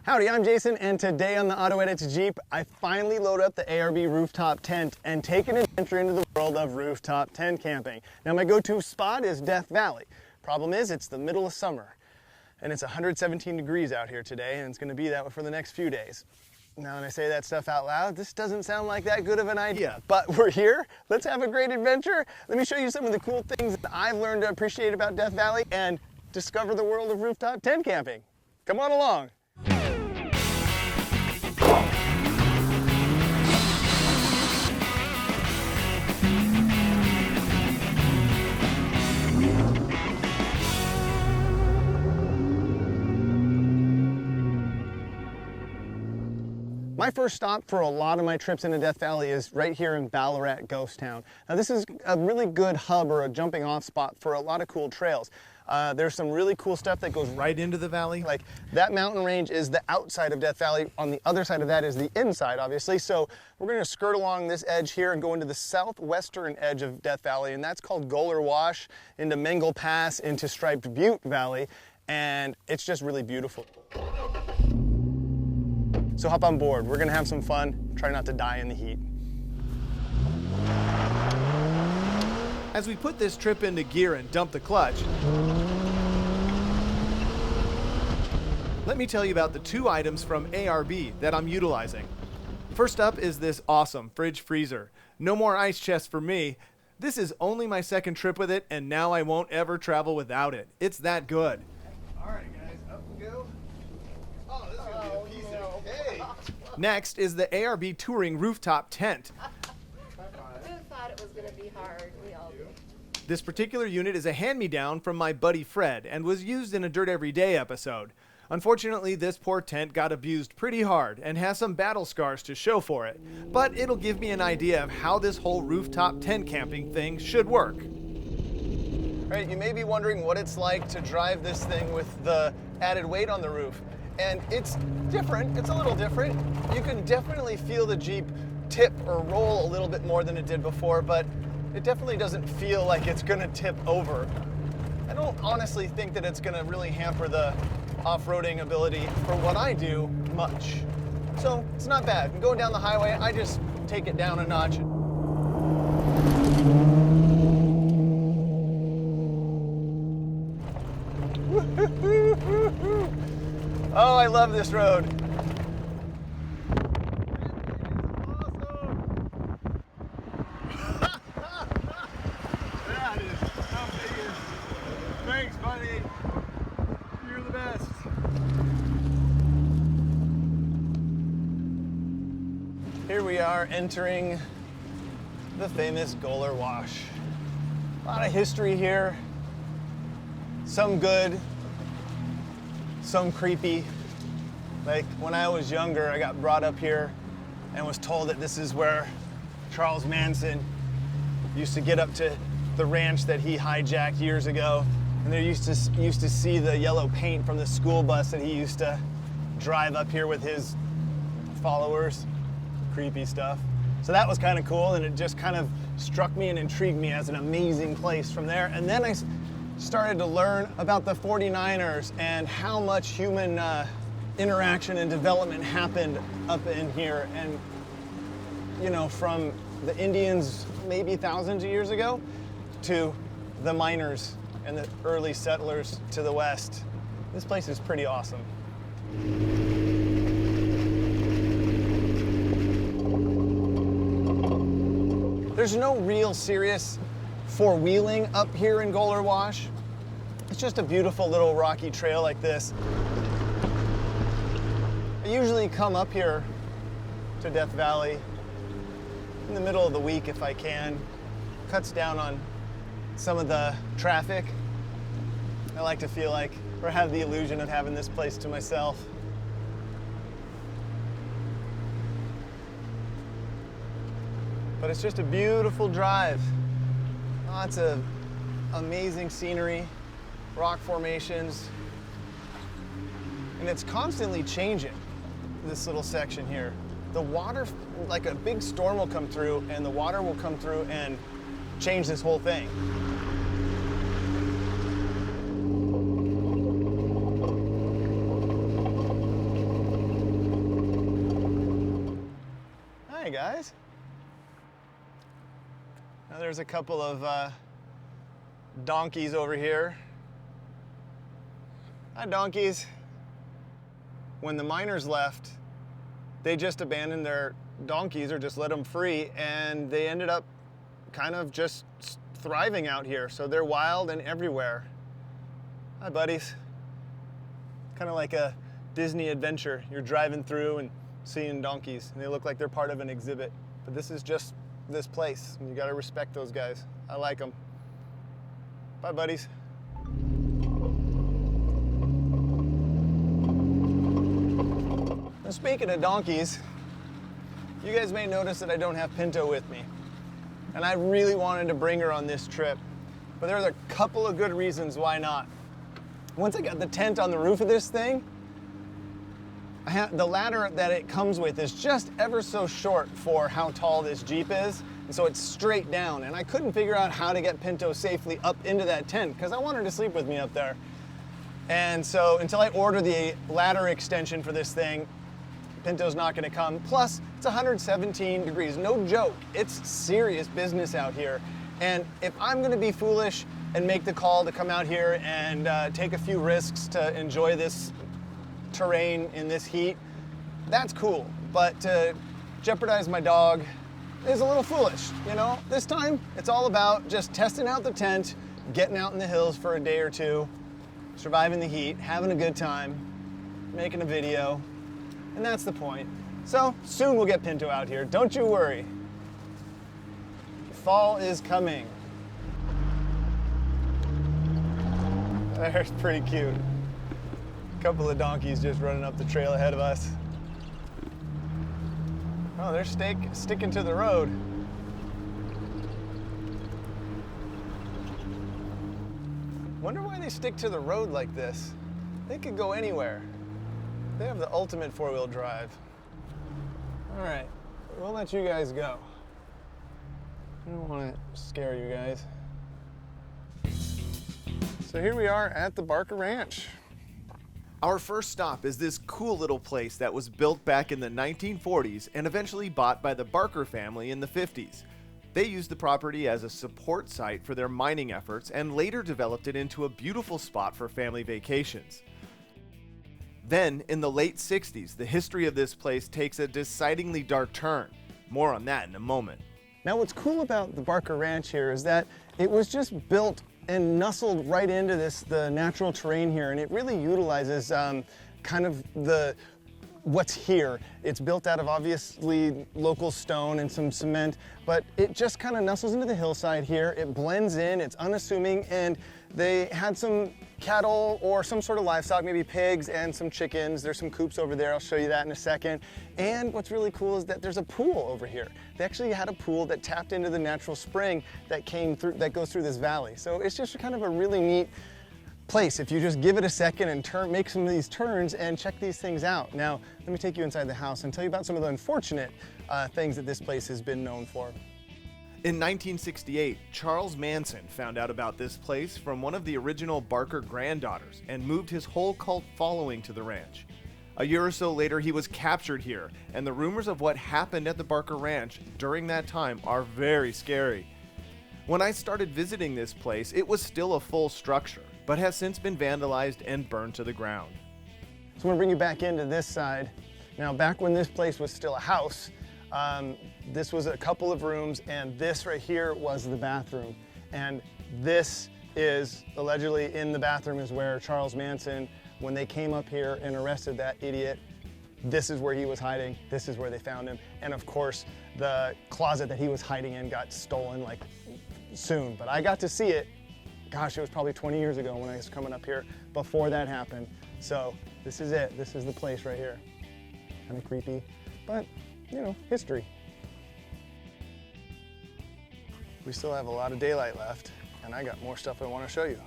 Howdy, I'm Jason, and today on the AutoEdit Jeep, I finally load up the ARB Roof Top Tent and take an adventure into the world of rooftop tent camping. Now, my go-to spot is Death Valley. Problem is, it's the middle of summer, and it's 117 degrees out here today, and it's going to be that way for the next few days. Now, when I say that stuff out loud, this doesn't sound like that good of an idea, but we're here. Let's have a great adventure. Let me show you some of the cool things that I've learned to appreciate about Death Valley and discover the world of rooftop tent camping. Come on along. My first stop for a lot of my trips into Death Valley is right here in Ballarat Ghost Town. Now, this is a really good hub or a jumping off spot for a lot of cool trails. There's some really cool stuff that goes right into the valley. Like that mountain range is the outside of Death Valley. On the other side of that is the inside, obviously. So we're going to skirt along this edge here and go into the southwestern edge of Death Valley, and that's called Goler Wash, into Mengel Pass, into Striped Butte Valley, and it's just really beautiful. So hop on board. We're gonna have some fun. Try not to die in the heat. As we put this trip into gear and dump the clutch, let me tell you about the two items from ARB that I'm utilizing. First up is this awesome fridge freezer. No more ice chest for me. This is only my second trip with it, and now I won't ever travel without it. It's that good. All right, guys, up we go. Oh, this is gonna be a piece of cake. Next is the ARB Touring Rooftop Tent. Who thought it was going to be hard? We all do. This particular unit is a hand-me-down from my buddy Fred and was used in a Dirt Every Day episode. Unfortunately, this poor tent got abused pretty hard and has some battle scars to show for it, but it'll give me an idea of how this whole rooftop tent camping thing should work. All right, you may be wondering what it's like to drive this thing with the added weight on the roof. And it's different, it's a little different. You can definitely feel the Jeep tip or roll a little bit more than it did before, but it definitely doesn't feel like it's gonna tip over. I don't honestly think that it's gonna really hamper the off-roading ability for what I do much. So it's not bad. Going down the highway, I just take it down a notch. Oh, I love this road. That is amazing. Thanks, buddy. You're the best. Here we are entering the famous Golar Wash. A lot of history here. Some good, some creepy. Like when I was younger, I got brought up here and was told that this is where Charles Manson used to get up to the ranch that he hijacked years ago. And they used to see the yellow paint from the school bus that he used to drive up here with his followers. Creepy stuff. So that was kind of cool, and it just kind of struck me and intrigued me as an amazing place from there. And then I started to learn about the 49ers and how much human interaction and development happened up in here. And, you know, from the Indians maybe thousands of years ago to the miners and the early settlers to the west. This place is pretty awesome. There's no real serious four-wheeling up here in Golar Wash. It's just a beautiful little rocky trail like this. I usually come up here to Death Valley in the middle of the week if I can. Cuts down on some of the traffic. I like to feel like, or have the illusion of having this place to myself. But it's just a beautiful drive. Lots of amazing scenery, rock formations, and it's constantly changing, this little section here. The water, like a big storm will come through and the water will come through and change this whole thing. guys. Now there's a couple of donkeys over here. Hi, donkeys. When the miners left, they just abandoned their donkeys or just let them free, and they ended up kind of just thriving out here. So they're wild and everywhere. Hi, buddies. Kind of like a Disney adventure. You're driving through and seeing donkeys, and they look like they're part of an exhibit. But this is just this place, and you gotta respect those guys. I like them. Bye, buddies. Now, speaking of donkeys, you guys may notice that I don't have Pinto with me. And I really wanted to bring her on this trip, but there's a couple of good reasons why not. Once I got the tent on the roof of this thing, the ladder that it comes with is just ever so short for how tall this Jeep is, and so it's straight down, and I couldn't figure out how to get Pinto safely up into that tent because I want her to sleep with me up there. And so until I order the ladder extension for this thing, Pinto's not gonna come. Plus, it's 117 degrees, no joke. It's serious business out here. And if I'm gonna be foolish and make the call to come out here and take a few risks to enjoy this terrain in this heat, that's cool. But to jeopardize my dog is a little foolish, you know? This time, it's all about just testing out the tent, getting out in the hills for a day or two, surviving the heat, having a good time, making a video, and that's the point. So soon we'll get Pinto out here, don't you worry. Fall is coming. There's pretty cute. A couple of donkeys just running up the trail ahead of us. Oh, they're sticking to the road. Wonder why they stick to the road like this. They could go anywhere. They have the ultimate four-wheel drive. All right, we'll let you guys go. I don't want to scare you guys. So here we are at the Barker Ranch. Our first stop is this cool little place that was built back in the 1940s and eventually bought by the Barker family in the 50s. They used the property as a support site for their mining efforts and later developed it into a beautiful spot for family vacations. Then, in the late 60s, the history of this place takes a decidedly dark turn. More on that in a moment. Now what's cool about the Barker Ranch here is that it was just built and nestled right into the natural terrain here, and it really utilizes kind of what's here. It's built out of obviously local stone and some cement, but it just kind of nestles into the hillside here. It blends in, it's unassuming, and they had some cattle or some sort of livestock, maybe pigs and some chickens. There's some coops over there, I'll show you that in a second. And what's really cool is that there's a pool over here. They actually had a pool that tapped into the natural spring that goes through this valley. So it's just kind of a really neat place if you just give it a second and make some of these turns and check these things out. Now, let me take you inside the house and tell you about some of the unfortunate things that this place has been known for. In 1968, Charles Manson found out about this place from one of the original Barker granddaughters and moved his whole cult following to the ranch. A year or so later, he was captured here, and the rumors of what happened at the Barker Ranch during that time are very scary. When I started visiting this place, it was still a full structure, but has since been vandalized and burned to the ground. So I'm gonna bring you back into this side. Now, back when this place was still a house, this was a couple of rooms, and this right here was the bathroom. And this is allegedly in the bathroom is where Charles Manson, when they came up here and arrested that idiot, this is where he was hiding. This is where they found him. And of course, the closet that he was hiding in got stolen like soon, but I got to see it. Gosh, it was probably 20 years ago when I was coming up here before that happened. So this is it. This is the place right here. Kind of creepy, but you know, history. We still have a lot of daylight left, and I got more stuff I want to show you.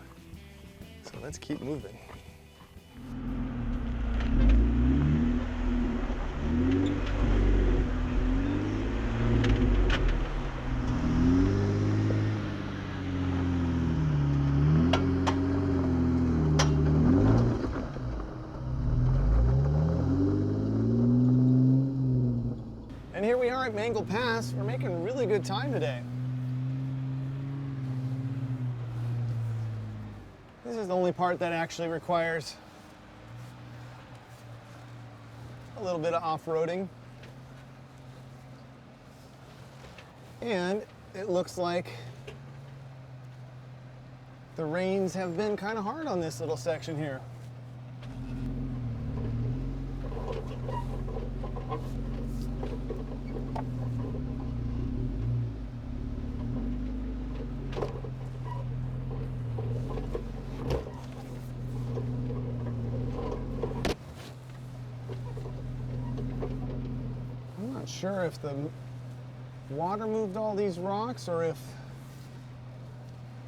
So let's keep moving. And here we are at Mangal Pass. We're making really good time today. This is the only part that actually requires a little bit of off-roading. And it looks like the rains have been kind of hard on this little section here. I'm not sure if the water moved all these rocks or if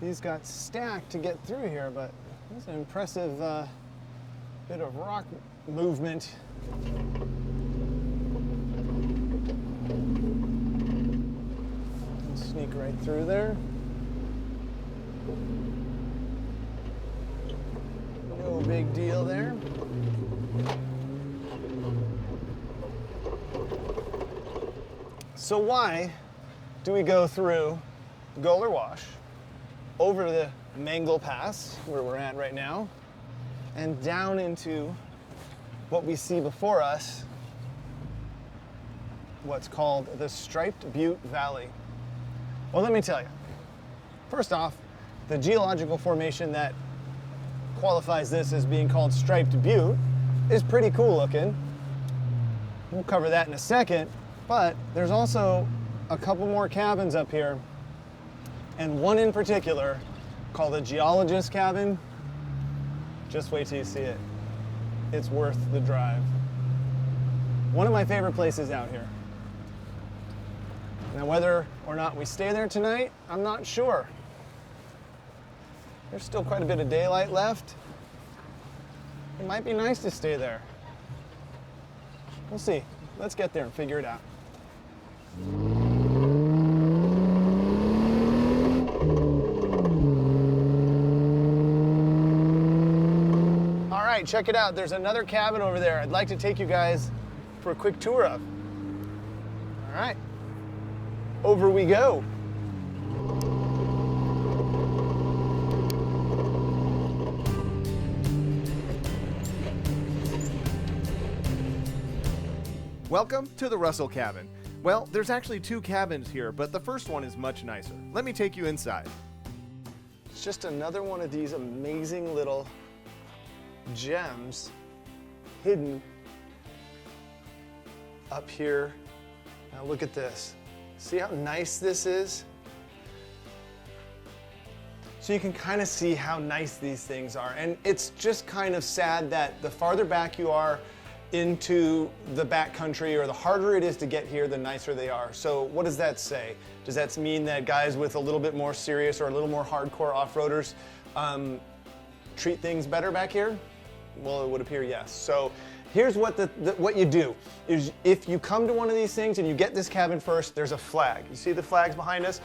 these got stacked to get through here, but it's an impressive bit of rock movement. Sneak right through there. No big deal there. So why do we go through Golar Wash, over the Mengel Pass, where we're at right now, and down into what we see before us, what's called the Striped Butte Valley? Well, let me tell you. First off, the geological formation that qualifies this as being called Striped Butte is pretty cool looking. We'll cover that in a second, but there's also a couple more cabins up here, and one in particular called the Geologist cabin. Just wait till you see it. It's worth the drive. One of my favorite places out here. Now, whether or not we stay there tonight, I'm not sure. There's still quite a bit of daylight left. It might be nice to stay there. We'll see. Let's get there and figure it out. All right, check it out. There's another cabin over there I'd like to take you guys for a quick tour of. All right, over we go. Welcome to the Russel Cabin. Well, there's actually two cabins here, but the first one is much nicer. Let me take you inside. It's just another one of these amazing little gems hidden up here. Now look at this. See how nice this is? So you can kind of see how nice these things are. And it's just kind of sad that the farther back you are into the backcountry, or the harder it is to get here, the nicer they are. So what does that say? Does that mean that guys with a little bit more serious or a little more hardcore off-roaders treat things better back here? Well, it would appear yes. So here's what what you do is, if you come to one of these things and you get this cabin first, there's a flag. You see the flags behind us?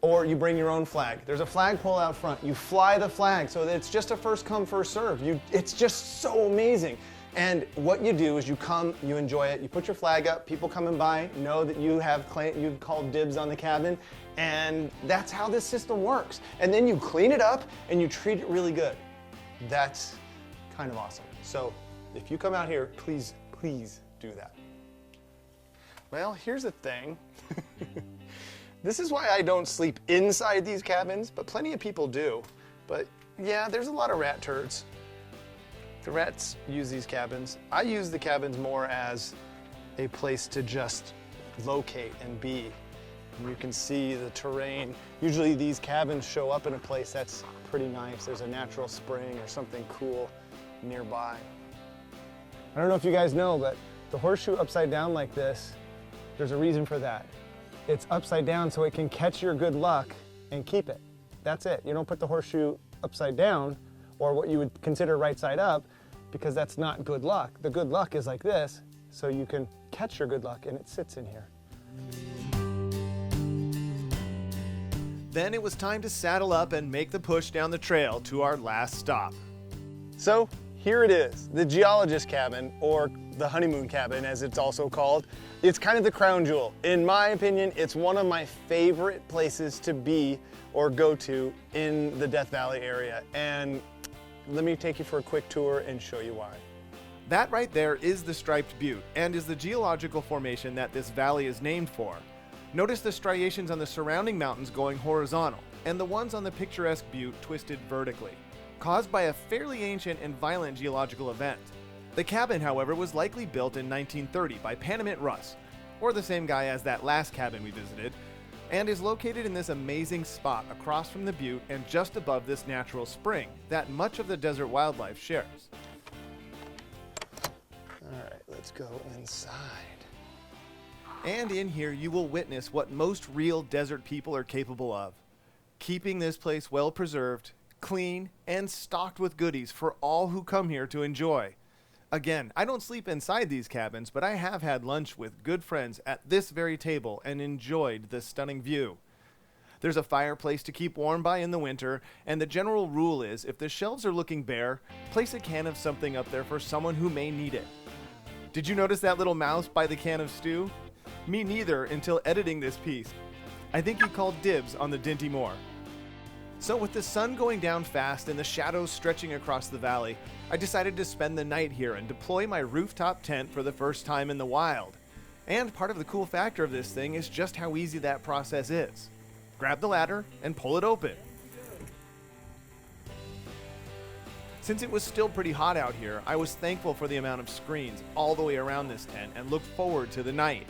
Or you bring your own flag. There's a flagpole out front. You fly the flag, so that it's just a first come, first serve. It's just so amazing. And what you do is you come, you enjoy it, you put your flag up, people coming by know that you've called dibs on the cabin, and that's how this system works. And then you clean it up and you treat it really good. That's kind of awesome. So if you come out here, please, please do that. Well, here's the thing. This is why I don't sleep inside these cabins, but plenty of people do. But yeah, there's a lot of rat turds. The rats use these cabins. I use the cabins more as a place to just locate and be. And you can see the terrain. Usually these cabins show up in a place that's pretty nice. There's a natural spring or something cool nearby. I don't know if you guys know, but the horseshoe upside down like this, there's a reason for that. It's upside down so it can catch your good luck and keep it. That's it. You don't put the horseshoe upside down, or what you would consider right side up, because that's not good luck. The good luck is like this, so you can catch your good luck and it sits in here. Then it was time to saddle up and make the push down the trail to our last stop. So here it is, the Geologist cabin, or the Honeymoon Cabin, as it's also called. It's kind of the crown jewel. In my opinion, it's one of my favorite places to be or go to in the Death Valley area. And let me take you for a quick tour and show you why. That right there is the Striped Butte, and is the geological formation that this valley is named for. Notice the striations on the surrounding mountains going horizontal, and the ones on the picturesque butte twisted vertically, caused by a fairly ancient and violent geological event. The cabin, however, was likely built in 1930 by Panamint Russ, or the same guy as that last cabin we visited, and is located in this amazing spot across from the butte and just above this natural spring that much of the desert wildlife shares. All right, let's go inside. And in here you will witness what most real desert people are capable of. Keeping this place well preserved, clean, and stocked with goodies for all who come here to enjoy. Again, I don't sleep inside these cabins, but I have had lunch with good friends at this very table and enjoyed the stunning view. There's a fireplace to keep warm by in the winter, and the general rule is if the shelves are looking bare, place a can of something up there for someone who may need it. Did you notice that little mouse by the can of stew? Me neither until editing this piece. I think he called dibs on the Dinty Moor. So with the sun going down fast and the shadows stretching across the valley, I decided to spend the night here and deploy my rooftop tent for the first time in the wild. And part of the cool factor of this thing is just how easy that process is. Grab the ladder and pull it open. Since it was still pretty hot out here, I was thankful for the amount of screens all the way around this tent and looked forward to the night.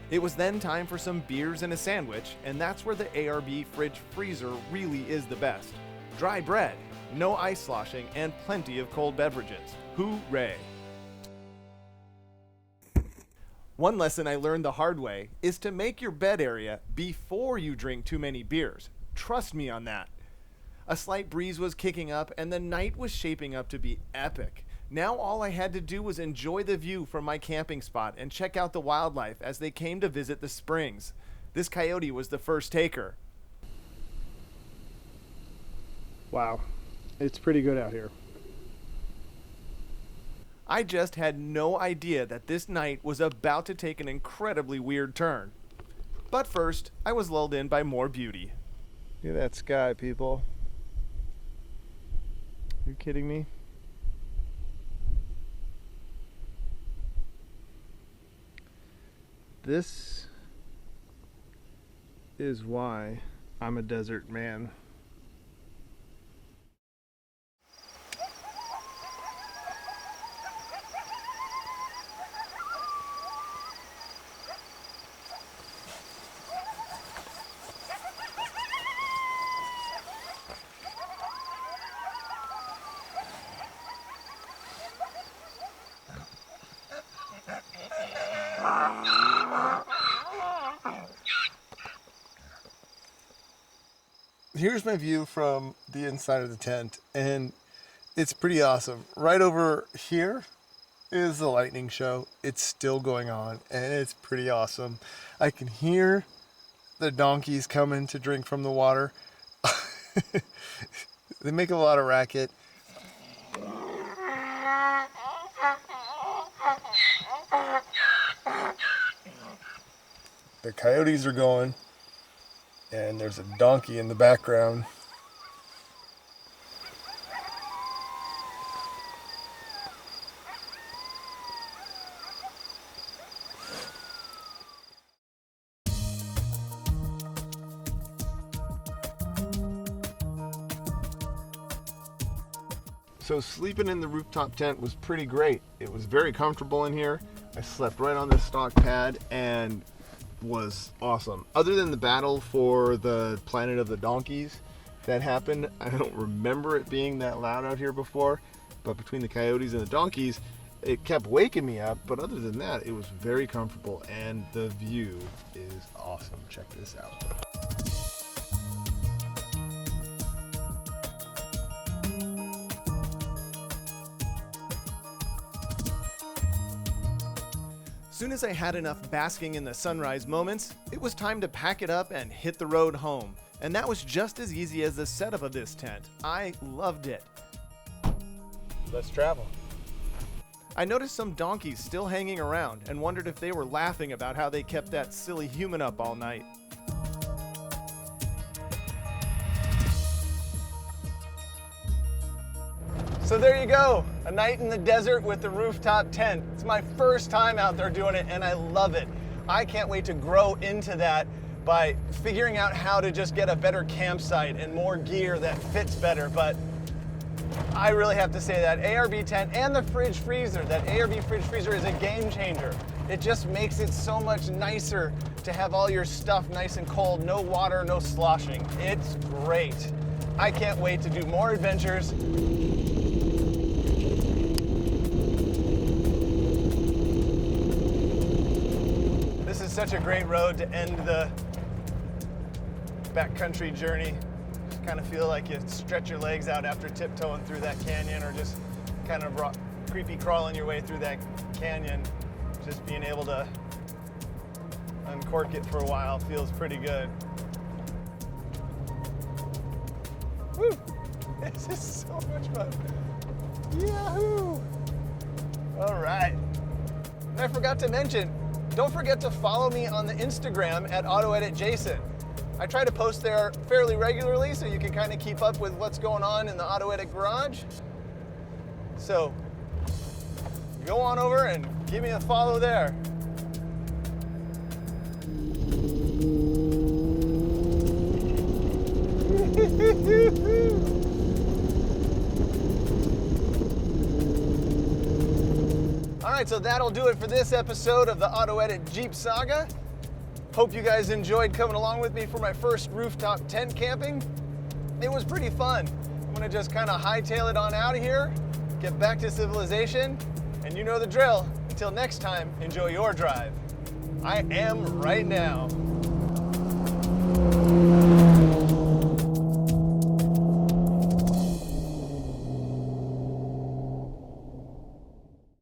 It was then time for some beers and a sandwich, and that's where the ARB fridge freezer really is the best. Dry bread, no ice sloshing, and plenty of cold beverages. Hooray! One lesson I learned the hard way is to make your bed area before you drink too many beers. Trust me on that. A slight breeze was kicking up, and the night was shaping up to be epic. Now all I had to do was enjoy the view from my camping spot and check out the wildlife as they came to visit the springs. This coyote was the first taker. Wow, it's pretty good out here. I just had no idea that this night was about to take an incredibly weird turn. But first, I was lulled in by more beauty. Look at that sky, people. Are you kidding me? This is why I'm a desert man. Here's my view from the inside of the tent, and it's pretty awesome. Right over here is the lightning show. It's still going on, and it's pretty awesome. I can hear the donkeys coming to drink from the water. They make a lot of racket. The coyotes are going. And there's a donkey in the background. So sleeping in the rooftop tent was pretty great. It was very comfortable in here. I slept right on this stock pad and was awesome. Other than the battle for the planet of the donkeys that happened, I don't remember it being that loud out here before, but between the coyotes and the donkeys, it kept waking me up. But other than that, it was very comfortable, and the view is awesome. Check this out. Soon as I had enough basking in the sunrise moments, it was time to pack it up and hit the road home. And that was just as easy as the setup of this tent. I loved it. Let's travel. I noticed some donkeys still hanging around and wondered if they were laughing about how they kept that silly human up all night. So there you go, a night in the desert with the rooftop tent. It's my first time out there doing it and I love it. I can't wait to grow into that by figuring out how to just get a better campsite and more gear that fits better. But I really have to say that ARB tent and the fridge freezer, that ARB fridge freezer is a game changer. It just makes it so much nicer to have all your stuff nice and cold, no water, no sloshing. It's great. I can't wait to do more adventures. This is such a great road to end the backcountry journey. Just kind of feel like you stretch your legs out after tiptoeing through that canyon, or just kind of creepy crawling your way through that canyon. Just being able to uncork it for a while feels pretty good. Woo! This is so much fun. Yahoo! All right. And I forgot to mention, don't forget to follow me on the Instagram at AutoEditJason. I try to post there fairly regularly so you can kind of keep up with what's going on in the AutoEdit garage. So go on over and give me a follow there. All right, so that'll do it for this episode of the AutoEdit Jeep Saga. Hope you guys enjoyed coming along with me for my first rooftop tent camping. It was pretty fun. I'm gonna just kind of hightail it on out of here, get back to civilization, and you know the drill. Until next time, enjoy your drive. I am right now.